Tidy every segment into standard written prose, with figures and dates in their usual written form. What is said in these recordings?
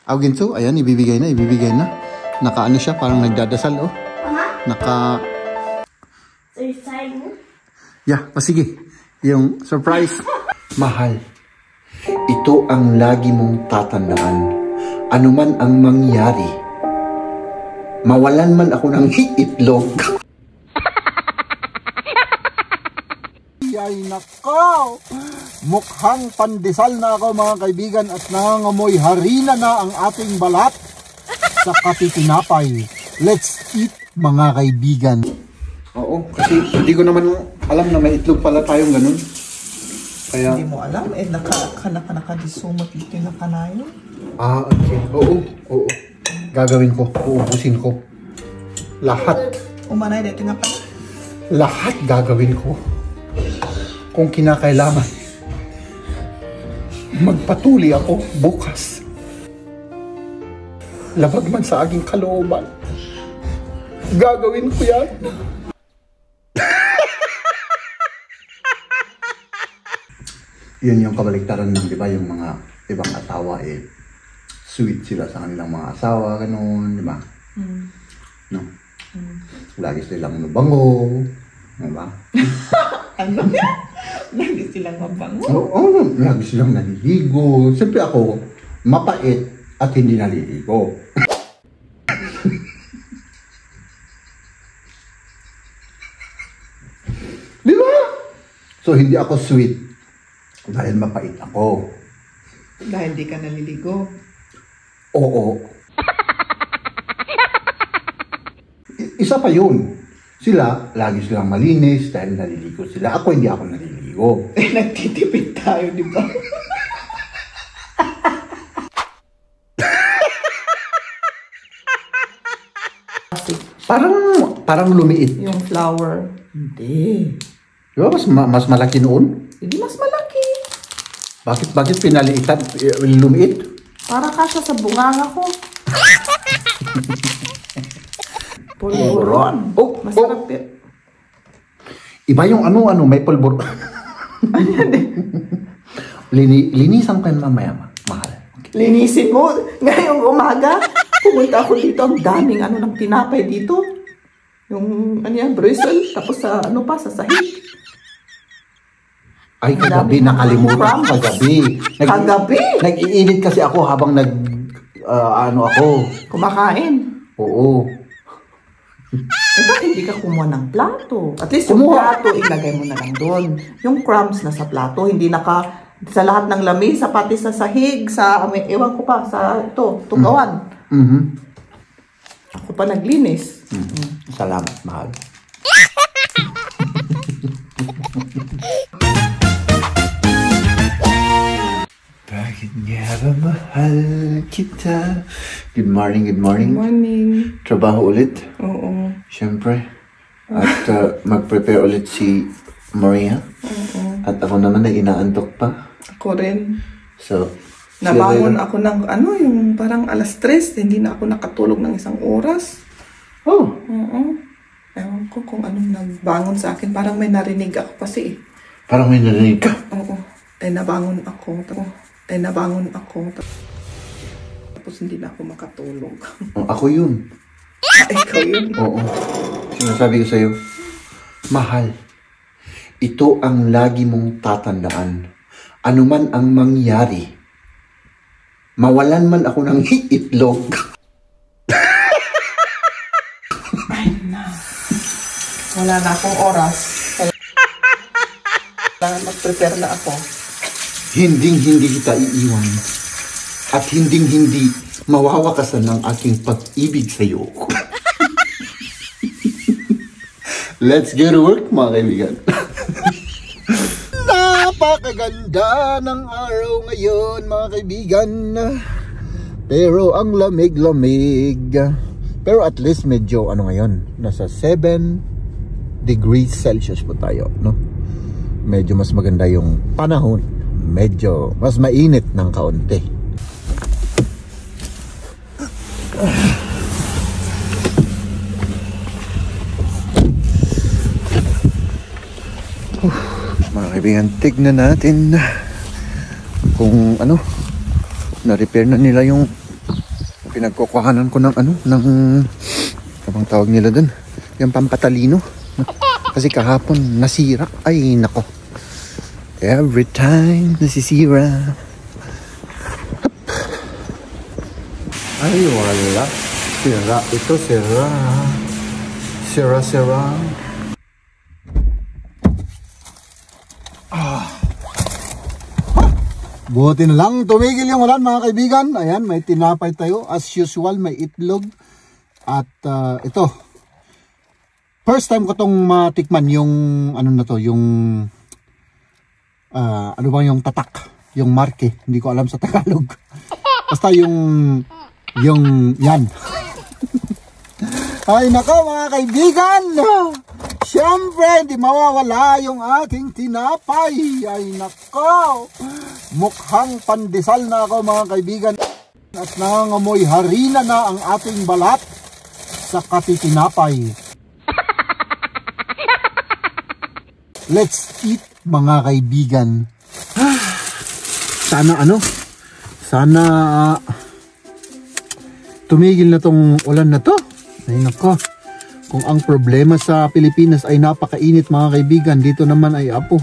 Ginso, ayan, ibibigay na. Naka ano siya, parang nagdadasal, oh. Naka... Yeah, sige. Yung surprise. Mahal, ito ang lagi mong tatandaan. Ano man ang mangyari, mawalan man ako ng itlog. Ay nako! Mukhang pandesal na ako mga kaibigan at nangangamoy harina na ang ating balat sa katitinapay. Let's eat mga kaibigan. Oo, kasi hindi ko naman alam na may itlog pala tayong ganun. Kaya... Hindi mo alam, nakadisumot dito na kanayo. Okay. Oo. Gagawin ko, uubusin ko. Lahat. Umanay dito nga pala. Lahat gagawin ko. Kung kinakailangan. Magpatuloy ako bukas. Labag man sa aking kalooban. Gagawin ko yan. Yun yung kabaligtaran ng, di ba, yung mga ibang asawa sweet sila sa kanilang mga asawa, ganun, di ba? No? Lagi silang mabango, di ba? Ano yan? Lagi silang mabango? Oo, lagi silang naliligo. Siyempre ako, mapait at hindi naliligo. Di ba? So, hindi ako sweet dahil mapait ako. Dahil di ka naliligo? Oo. Isa pa yun. Sila, lagi silang malinis dahil naliligo sila. Ako, hindi ako naliligo. Nagtitipid tayo, di ba? Parang lumiit. Yung flower. Hindi. Di ba mas malaki noon? Hindi mas malaki. Bakit pinaliitan, lumiit? Para kasya sa bunganga ko. Pulburon. Masarap yun. Iba yung ano, may pulbur. Linisan ko yun mamaya, mahal. Okay. Linisin mo. Ngayong umaga, pumunta ako dito. Ang daming ng tinapay dito. Yung, bristle. Tapos sa, sa sahig. Ay, kagabi, nakalimutan. Kagabi. Nag-iinit kasi ako habang ako. Kumakain. Oo. Ba't hindi ka kumuha ng plato? At least yung plato, ilagay mo na lang doon. Yung crumbs na sa plato, hindi sa lahat ng lamesa, pati sa sahig, ewan ko pa, sa tugawan. Ako pa naglinis. Salamat, mahal. Bakit nga ba mahal kita? Good morning. Good morning. Trabaho ulit? Oo. Siyempre. At mag-prepare ulit si Maria. Oo. At ako naman na inaantok pa. Ako rin. So, nabangon ako ng yung parang alas 3. Hindi na ako nakatulog ng 1 oras. Oh. Oo. Ewan ko kung anong nagbangon sa akin. Parang may narinig ako kasi. Parang may narinig ka? Oo. Nabangon ako. Tapos hindi na ako makatulog. Ako yun. Ikaw yun? Oo. Sinasabi ko sa'yo, mahal, ito ang lagi mong tatandaan. Ano man ang mangyari, mawalan man ako ng itlog. Ay na. Wala na akong oras. Kailangan mag-prepare na ako. Hindi kita iiwan. At hindi mawawakasan ng aking pag-ibig sa'yo. Let's get to work, mga kaibigan. Napakaganda ng araw ngayon, mga kaibigan. Pero ang lamig-lamig. Pero at least medyo, ngayon, nasa 7 degrees Celsius po tayo, no? Medyo mas maganda yung panahon. Medyo mas mainit ng kaunti. Mga kaibigan, tignan natin kung na-repair na nila yung Pinagkukuhanan ko ng ano, ng anong tawag nila dun, yung pampatalino. Kasi kahapon nasira. Ay nako, every time nasisira. Ay wala, sira ito, sira. Sira. Buti na lang tumigil yung ulan mga kaibigan. Ayan, may tinapay tayo as usual, may itlog. At ito, first time ko tong matikman yung ano na to, yung ano bang yung tatak, yung marke, hindi ko alam sa Tagalog. Basta yung yan. Ay nako mga kaibigan, siyempre hindi mawawala yung ating tinapay. Ay nako, mukhang pandesal na ako mga kaibigan. At nangangamoy harina na ang ating balat sa katitinapay. Let's eat mga kaibigan. Sana tumigil na tong ulan na to. Ay nako, kung ang problema sa Pilipinas ay napakainit mga kaibigan, dito naman ay apo.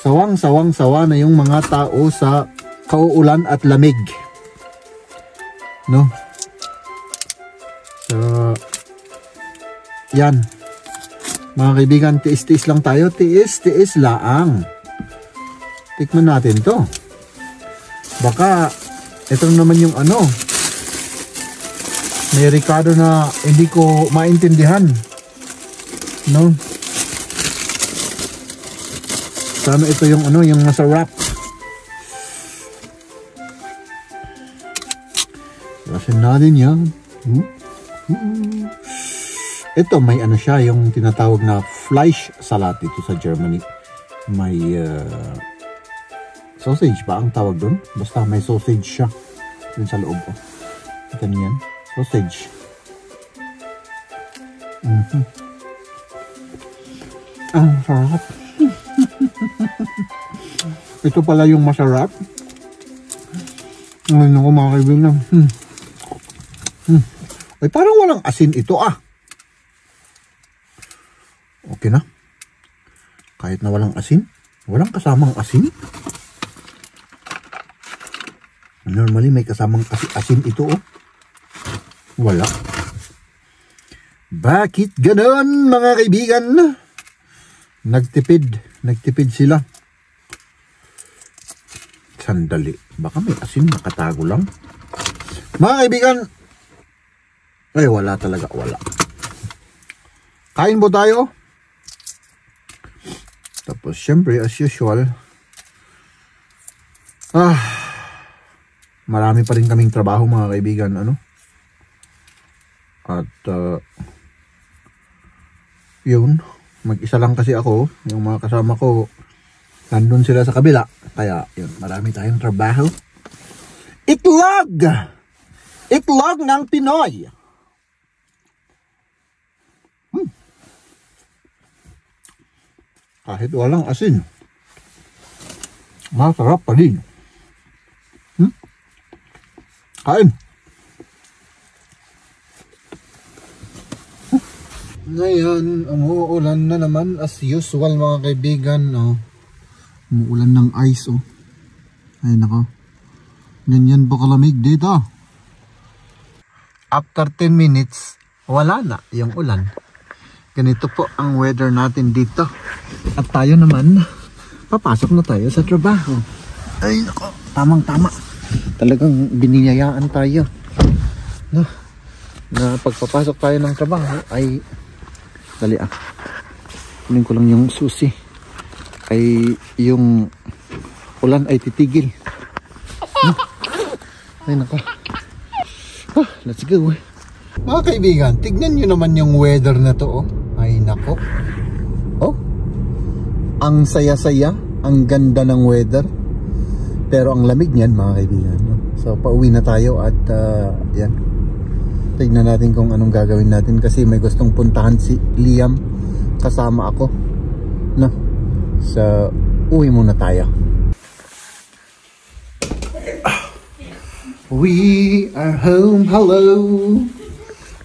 Sawang-sawa na yung mga tao sa kauulan at lamig. No? So, yan. Mga kaibigan, tiis-tiis lang tayo. Tiis-tiis laang. Tikman natin to. Baka, ito naman yung ano, may Ricardo na hindi ko maintindihan. No? Sana ito yung ano, yung masarap. Lasin natin yan. Ito may ano siya, yung tinatawag na Fleisch Salat dito sa Germany. May sausage ba ang tawag doon? Basta may sausage siya dun sa loob. Ito niyan. Sausage. Ang sarap. Ito pala yung masarap. Ngayon ako mga kaibigan. Ay parang walang asin ito ah. Okay na. Kahit na walang asin. Walang kasamang asin. Normally may kasamang asin ito oh. Wala. Bakit ganon mga kaibigan? Nagtipid sila. Sandali. Baka may asin nakatago lang. Mga kaibigan. Ay wala talaga, wala. Kain po tayo. Tapos syempre as usual. Marami pa rin kaming trabaho mga kaibigan. Ano? At yun, mag-isa lang kasi ako. Yung mga kasama ko nandun sila sa kabila. Kaya yun, marami tayong trabaho. Itlog! Itlog ng Pinoy. Kahit walang asin, masarap pa din. Kain! Ngayon, umuulan na naman as usual mga kaibigan. Umuulan ng ice oh. Ay nako. Ganyan po kalamig dito. After 10 minutes, wala na yung ulan. Ganito po ang weather natin dito. At tayo naman, papasok na tayo sa trabaho. Ay nako, tamang tama. Talagang biniyayaan tayo. No? Na pagpapasok tayo ng trabaho ay dali kunin ko lang yung susi ay yung ulan ay titigil. Ay nako, let's go. Mga kaibigan, tignan nyo naman yung weather na to oh. Ay nako, oh, ang saya-saya, ang ganda ng weather, pero ang lamig niyan mga kaibigan no? So pauwi na tayo at yan, tignan natin kung anong gagawin natin kasi may gustong puntahan si Liam kasama ako no? So uwi muna tayo. We are home. Hello.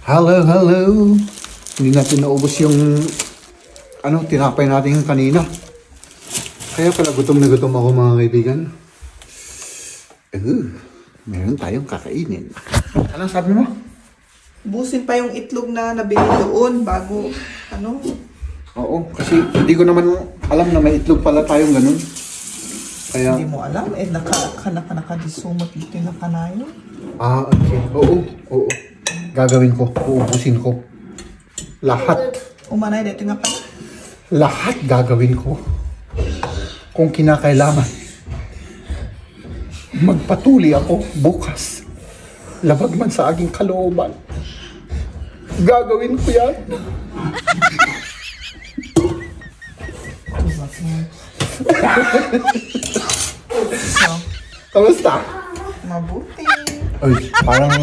Hello, hello. Hindi natin naubos yung tinapay natin kanina. Kaya pala gutom na gutom ako mga kaibigan. Meron tayong kakainin. Ano sabi mo? Busin pa yung itlog na nabili doon bago Oo, kasi hindi ko naman alam na may itlog pala tayong ganun. Kaya... Hindi mo alam? Naka-disumot dito yung nakanayo. Okay. Oo. Gagawin ko. Uubusin ko. Lahat. Umanay dito nga pala. Lahat gagawin ko. Kung kinakailangan. Magpatuloy ako bukas. Labag man sa aking kalooban. Gagawin ko yan. Kamusta? Mabuti. Ay, parang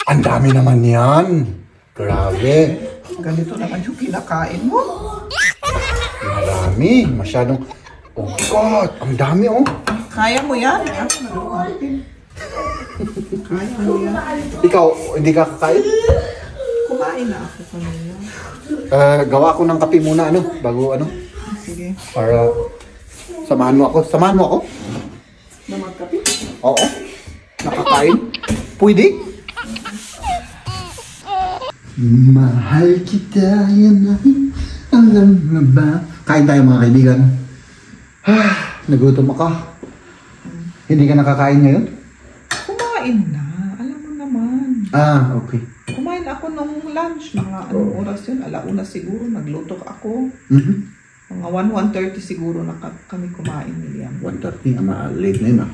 ang dami naman yan. Grabe. Ganito naman yung kinakain mo. Marami. Masyadong... Oh God, ang dami Kaya mo yan. Ako nag-uapin. Kaya mo yan. Ikaw, hindi ka kakain? Kumain na ako kanina. Gawa ko ng kape muna, bago Sige. Para samahan mo ako. Samahan mo ako? Na magkape? Oo. Nakakain? Pwede? Mahal kita, yan ay alam na ba? Kain tayo mga kaibigan. Nagutom ako. Hindi ka nakakain ngayon? Kumain na. Alam mo naman. Okay. Kumain ako nung lunch. Mga anong oras yun? 1:00 siguro. Nagluto ako. Mga 1:30 siguro kami kumain, William. 1:30? Late na yun no?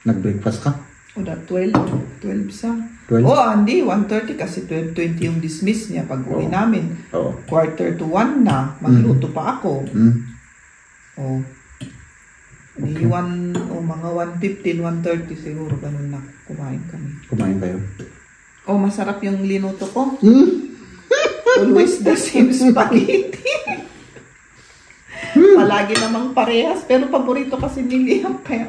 Nag-breakfast ka? O 12 sa. 12? Hindi. 1:30 kasi 12:20 yung dismiss niya pag uwi namin. 1:45 na. Magluto pa ako. Okay. Mga 1:15, 1:30 siguro. Ganun na. Kumain kami. Kumain kayo? Masarap yung linuto ko. Always the same spaghetti. Palagi namang parehas. Pero paborito kasi ni Liam. Kaya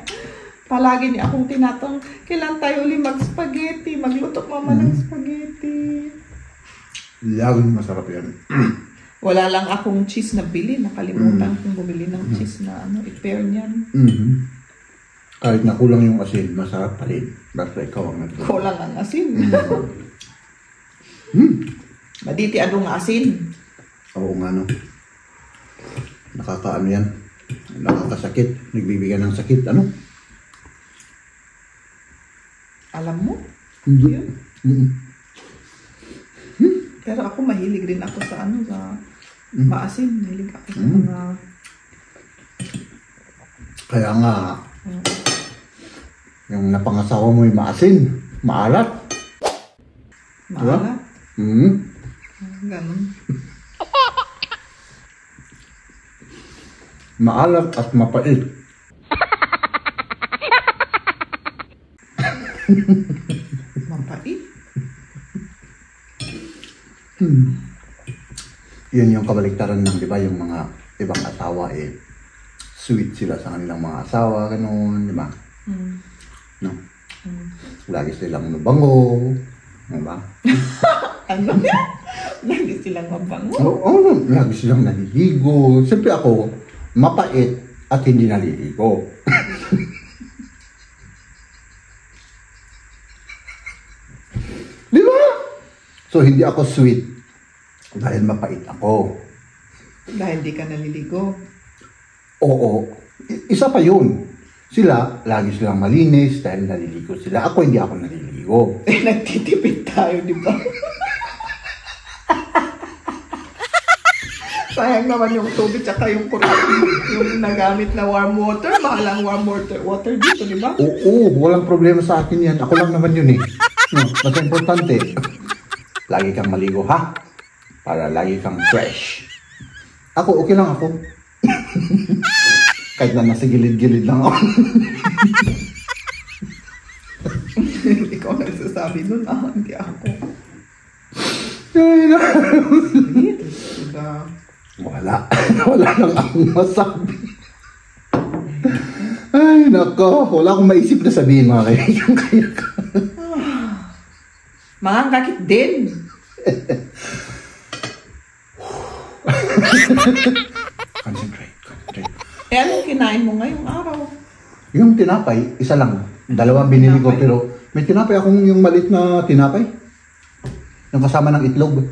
palagi niya akong tinatang, kailan tayo ulit mag-spaghetti? Magluto mama ng spaghetti. Laging masarap yan. Wala lang akong cheese na bili. Nakalimutan kong bumili ng cheese na i-pair niyan. Kahit nakulang yung asin, masarap pa rin. Basta ikaw ang nagluto. Kulang ang asin. Maditi adong asin. Oo nga Nakakaano yan. Nakakasakit. Nagbibigyan ng sakit. Alam mo? Hindi. Pero ako mahilig rin ako sa sa maasin. Mahilig ako sa mga... Kaya nga, yung napangasawa mo yung maasin. Maalat. Maalat? Ganun. Maalat at mapait. Mapait? Yun yung kabaliktaran ng, di ba, yung mga ibang asawa sweet sila sa kanilang mga asawa, ganun, di ba? No? Lagi silang mabango, di ba? Ano yan? Lagi silang mabango? Oo, lagi silang naliligo. Siyempre ako, mapait at hindi naliligo. Di ba? So, hindi ako sweet dahil mapait ako. Dahil di ka naliligo? Oo. Isa pa yun. Sila, lagi silang malinis dahil naliligo sila. Ako, hindi ako naliligo. Nagtitipid tayo, di ba? Sayang naman yung tubig tsaka yung yung nagamit na warm water. Mahalang warm water dito, di ba? Oo, walang problema sa akin yan. Ako lang naman yun mas importante, lagi kang maligo, ha? Para lagi kang fresh. Ako, okay lang ako. Kahit na nasa gilid-gilid lang ako. Ikaw nagsasabi nun, hindi ako. Ay, na. Diba? Wala lang akong masabi. Ay, Ay, nako. Wala akong maisip na sabihin, mga kaibigan. Mga kakit din. Concentrate. Eh, anong kinain mo ngayong araw? Yung tinapay, isa lang. Dalawang binili ko, pero may tinapay akong yung malit na tinapay. Yung kasama ng itlog.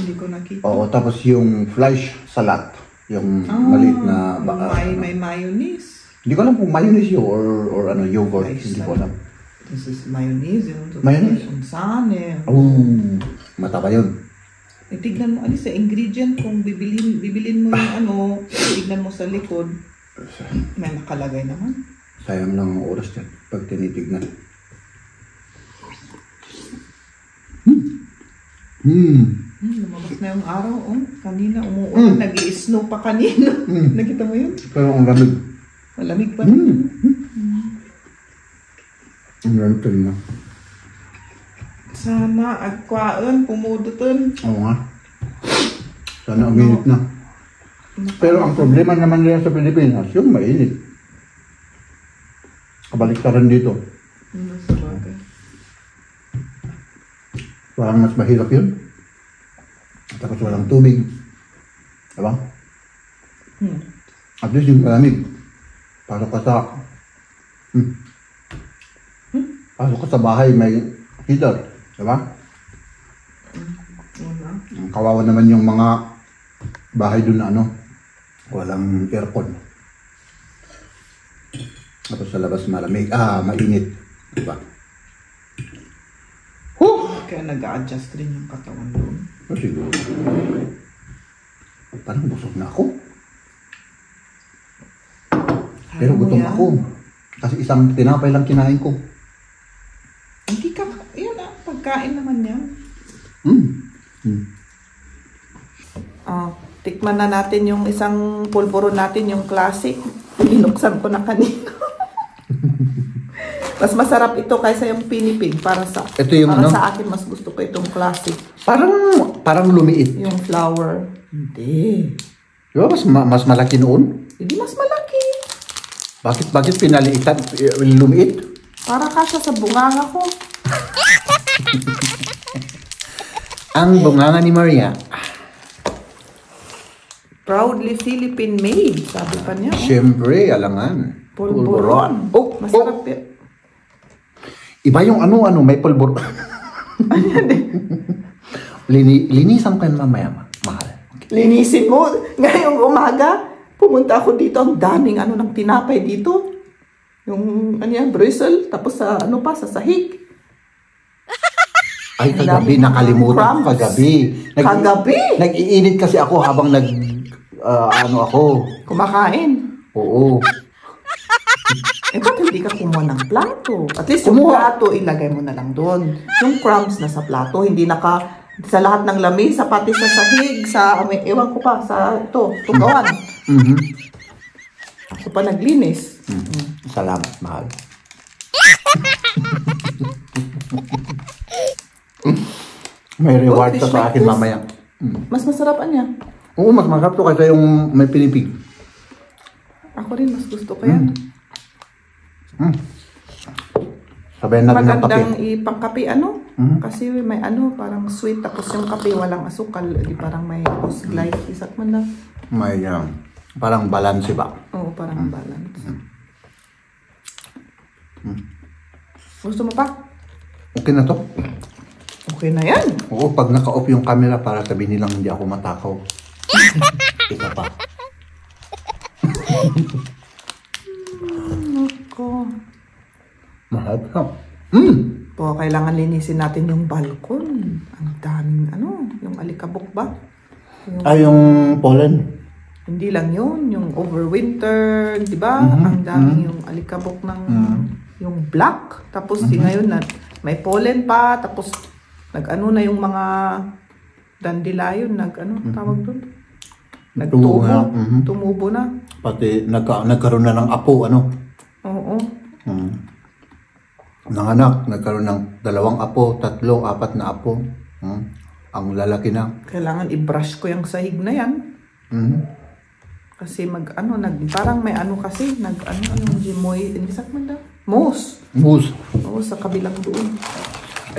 Hindi ko nakita. Oo, tapos yung flash salad. Yung maliit na... may mayonnaise. Hindi ko alam kung mayonnaise yun or ano, yogurt. Hindi ko alam. This is mayonnaise. Mayonnaise? Sane. Oh, mataba yun. Eh, tignan mo, sa ingredient kung bibilin mo yung ano, tignan mo sa likod. May nakalagay naman. Sayang lang ang oras dyan pag tinitignan. Lumabas na yung araw, kanina umuulan, nag-i-snow pa kanina. Nakita mo yun? Pero ang lamig. Malamig pa rin. Ang lamig na. Sana agkwaan, pumudutin. Oo nga. Sana ang init na. Pero ang problema naman nila sa Pilipinas, yung mainit. Kabaliktaran dito. Sa bagay. Parang mas mahirap yun. Tapos walang tubig. Diba? At least yung malamig. Pasok ka sa... Pasok ka sa bahay, may heater. Diba? Kawawa naman yung mga bahay doon na ano, walang aircon. Tapos sa labas malamig, mainit. Diba? Kaya nag-a-adjust rin yung katawan doon. Siguro. Parang busog na ako. Pero gutom ako. Kasi isang tinapay lang kinain ko. Hindi ka, yan pagkain naman yan. Tikman na natin yung isang pulburo natin, yung classic. Binuksan ko na kanina. Mas masarap ito kaysa yung pinipig para sa ito yung para ano? Sa akin mas gusto ko itong classic. Parang lumiit. Yung flour. Hindi. Di ba mas malaki noon? Hindi mas malaki. Bakit pinaliitan, lumiit? Para kasya sa bunganga ko. Ang bunganga ni Maria. Proudly Philippine made, sabi pa niya. Siyempre, alangan. Pulburon. Masarap yan. Iba yung ano, may pulburon. Linisan ko yan mamaya, mahal. Linisin mo. Ngayong umaga, pumunta ako dito. Ang daming ng tinapay dito. Yung, bristle. Tapos sa, sa sahig. Ay, kagabi, nakalimutan ko kagabi. Kagabi? Nag-iinit kasi ako habang ako. Kumakain. Oo. Ba't hindi ka kumuha ng plato? At least yung plato, ilagay mo na lang doon. Yung crumbs na sa plato, hindi sa lahat ng lamesa, pati sa sahig, ewan ko pa, sa tugawan. Ako pa naglinis. Salamat, mahal. May reward ka sa akin mamaya. Mas masarap niya. Oo, mas masarap to kaysa yung may pinipig. Ako rin, mas gusto ko yan. Sabayan natin ng kape. Magandang ipangkape, kasi may parang sweet, tapos yung kape walang asukal, di parang may light, isak man lang. May parang balance ba? Oo, parang balance. Gusto mo pa? Okay na to? Okay na yan. Oo, pag naka-off yung camera para sabihin nilang hindi ako matakaw. Isa pa. Ako. Mahal ka. Po, kailangan linisin natin yung balkon. Ang daming yung alikabok ba? Yung pollen. Hindi lang yun, yung overwinter, di ba? Ang daming yung alikabok ng yung black. Tapos ngayon na may pollen pa, tapos na yung mga dandelion, tawag doon? Nagtubo. Tumubo na. Pati nagkaroon na ng apo, Oo. Nanganak, nagkaroon ng 2 apo, 3, 4 na apo. Ang lalaki na. Kailangan i-brush ko yung sahig na yan. Kasi parang may kasi, gimoy, inisak man daw? Moose. Moose. Oo, sa kabilang doon.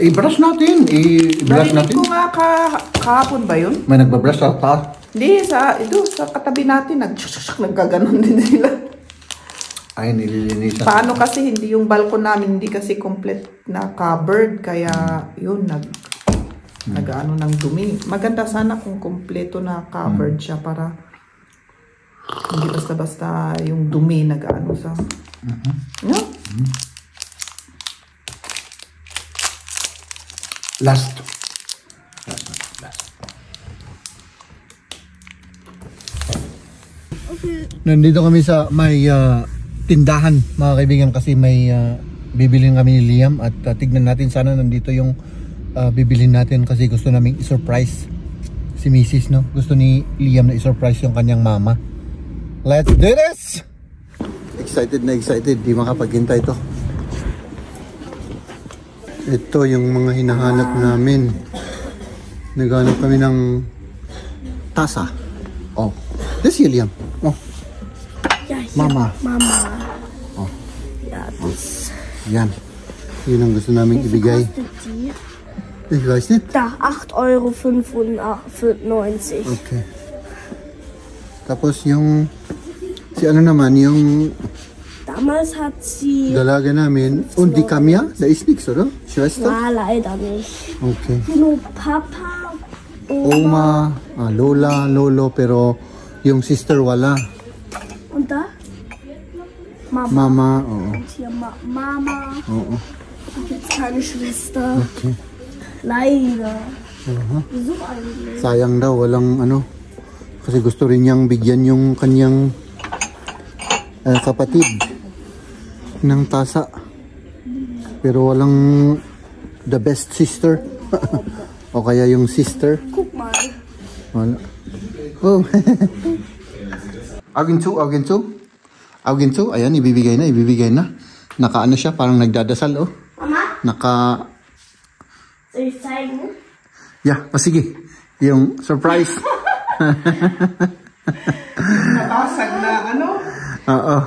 I-brush natin. I-brush natin. Narinig ko nga kahapon ba yun? May nagbabrush sa taas? Hindi, sa katabi natin, nagkaganon din sila. Ay, nililinisan. Paano kasi hindi yung balkon namin, hindi kasi complete na covered, kaya yun, nag-ano ng dumi. Maganda sana kung kompleto na covered siya para hindi basta-basta yung dumi nag-ano sa... No? Last. Nandito kami sa may tindahan, mga kaibigan, kasi may bibilin kami ni Liam at tignan natin, sana nandito yung bibilin natin kasi gusto naming i-surprise si Mrs. no? Gusto ni Liam na i-surprise yung kanyang mama. Let's do this! Excited na excited, di makapaghintay to. Ito yung mga hinahanap namin. Naghanap kami ng tasa. Oh, this is Liam. Oh. Mama. Mama. Oh. Ja, das. Yan. Yun ang gusto namin ibigay. Ich weiß nicht. Da, 8,95 €. Okay. Tapos yung ano naman, yung Damals hat sie... dalaga namin, und die kam ja, da ist nichts, oder? Schwester? Ja, leider nicht. Okay. Nur Papa, Oma, Lola, Lolo, pero yung sister wala. Und da? Mama. Mama, oo. Und hier Mama. Oo. Und jetzt keine Schwester. Okay. Leider. Wieso eigentlich? Sayang daw, walang ano. Kasi gusto rin niyang bigyan yung kanyang kapatid ng tasa. Pero walang the best sister. O kaya yung sister. Guck mal. Wala. Oh. Augen zu. Ayan, ibibigay na. Naka ano siya, parang nagdadasal, oh. Mama? Naka... Soll ich zeigen? Yeah, sige. Yung surprise. Nabasag na Oo.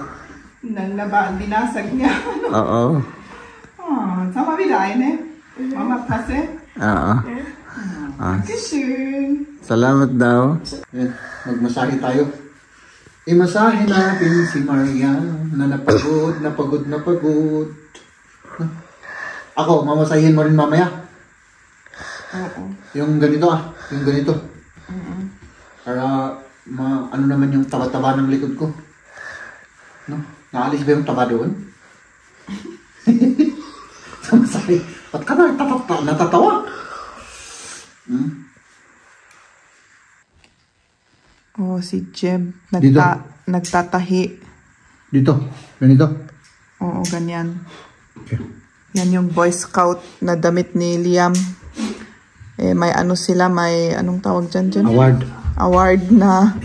binasag niya. Oo. Sama wieder eine. Mama, passe. Oo. Dankeschön. Salamat daw. Magmasahe tayo. Imasahe natin si Maria na napagod. Ako, mamasahin mo rin mamaya. Oo. Yung ganito yung ganito. Para ano naman yung taba-taba ng likod ko. No? Naalis ba yung taba doon? Masahe. Ba't ka natatawa? Oh, si Jeb Dito. nagtatahi. Dito. Ganito. Oo, ganyan. Okay. Yan yung Boy Scout na damit ni Liam. May ano sila, may anong tawag dyan? Award na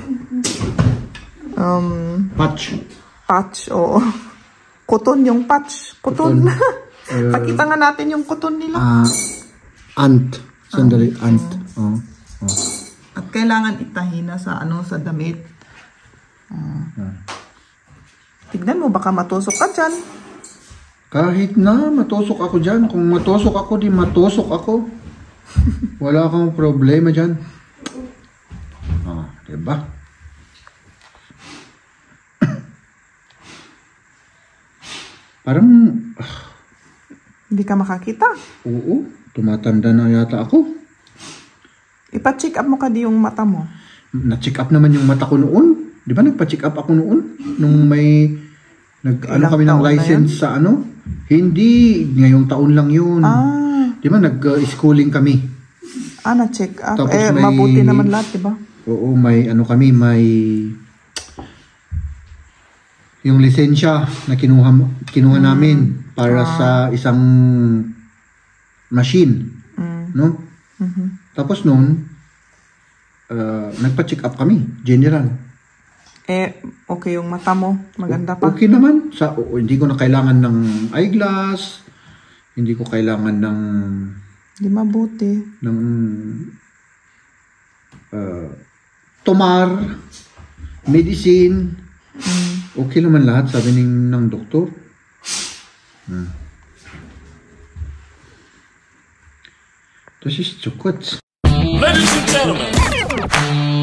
patch, oo. Kuton yung patch. Kuton. Pakita nga natin yung kuton nila. Ant. Sandali, ant. Oh. At kailangan itahi na sa sa damit. Tignan mo, baka matusok ka dyan. Kahit na, matusok ako dyan. Kung matusok ako, di matusok ako. Wala kang problema dyan. Diba? Parang... Hindi ka makakita. Oo, tumatanda na yata ako. Ipa-check up mo ka di yung mata mo. Na-check up naman yung mata ko noon. Di ba nagpa-check up ako noon? Nung may... kami ng license sa Hindi, ngayong taon lang yun. Di ba nag-schooling kami. Na-check up. Tapos mabuti naman lahat, di ba? Oo, may may yung lisensya na kinuha namin para sa isang machine, no? Tapos noon nagpa-check up kami, general. Okay yung mata mo, maganda pa. Okay naman, hindi ko na kailangan ng eyeglass, hindi ko kailangan ng Di mabuti. Tomar. medicine. Okay naman lahat, sabi ng doktor. Das ist Chocolate. Ladies and gentlemen.